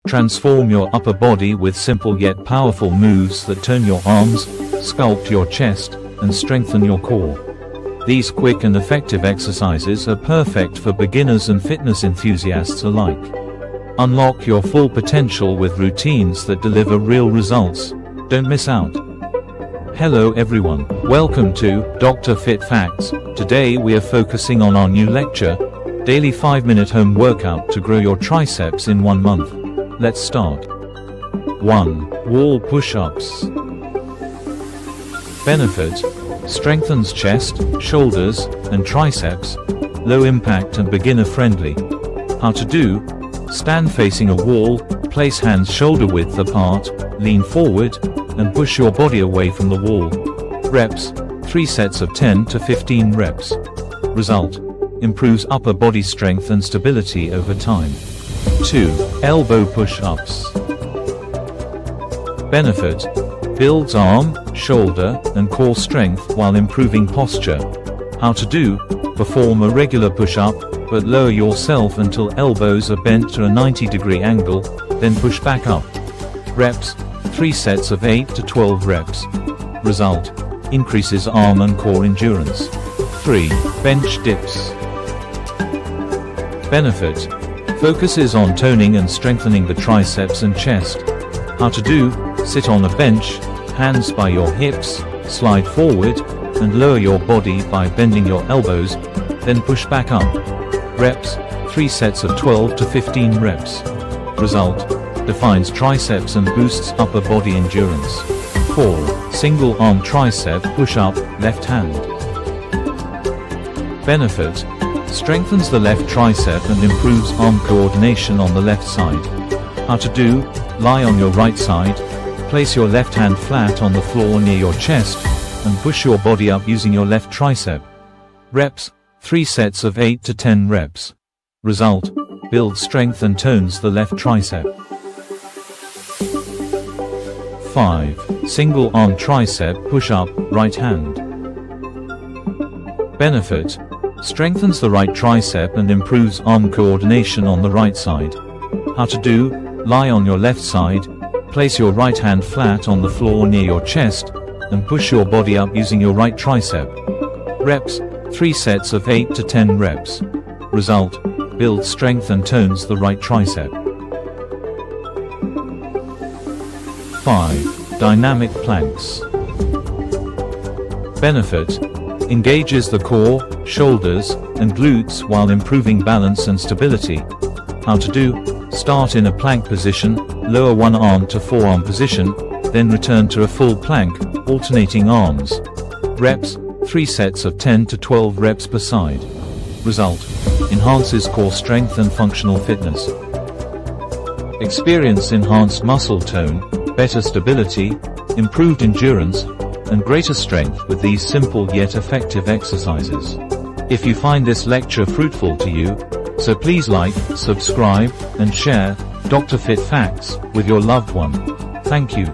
Transform your upper body with simple yet powerful moves that turn your arms, sculpt your chest, and strengthen your core. These quick and effective exercises are perfect for beginners and fitness enthusiasts alike. Unlock your full potential with routines that deliver real results. Don't miss out. Hello everyone, welcome to Dr. Fit Facts. Today we are focusing on our new lecture, Daily 5-Minute Home Workout to Grow Your Triceps in 1 month. Let's start. 1. Wall push-ups. Benefit: strengthens chest, shoulders, and triceps. Low impact and beginner friendly. How to do: stand facing a wall, place hands shoulder width apart, lean forward, and push your body away from the wall. Reps: 3 sets of 10 to 15 reps. Result: improves upper body strength and stability over time. 2. Elbow push-ups. Benefit: builds arm, shoulder, and core strength while improving posture. How to do: perform a regular push-up, but lower yourself until elbows are bent to a 90-degree angle, then push back up. Reps: 3 sets of 8 to 12 reps. Result: increases arm and core endurance. 3. Bench dips. Benefit: focuses on toning and strengthening the triceps and chest. How to do: sit on a bench, hands by your hips, slide forward, and lower your body by bending your elbows, then push back up. Reps: 3 sets of 12 to 15 reps. Result: defines triceps and boosts upper body endurance. 4. Single arm tricep push-up, left hand. Benefit: strengthens the left tricep and improves arm coordination on the left side. How to do: lie on your right side, place your left hand flat on the floor near your chest, and push your body up using your left tricep. Reps: 3 sets of 8 to 10 reps. Result: builds strength and tones the left tricep. 5. Single arm tricep push-up, right hand. Benefit: strengthens the right tricep and improves arm coordination on the right side. How to do: lie on your left side, place your right hand flat on the floor near your chest, and push your body up using your right tricep. Reps: 3 sets of 8 to 10 reps. Result: builds strength and tones the right tricep. 5. Dynamic planks. Benefit: engages the core, shoulders, and glutes while improving balance and stability. How to do: start in a plank position, lower one arm to forearm position, then return to a full plank, alternating arms. Reps: 3 sets of 10 to 12 reps per side. Result: enhances core strength and functional fitness. Experience enhanced muscle tone, better stability, improved endurance, and greater strength with these simple yet effective exercises. If you find this lecture fruitful to you, so please like, subscribe, and share Dr. Fit Facts with your loved one. Thank you.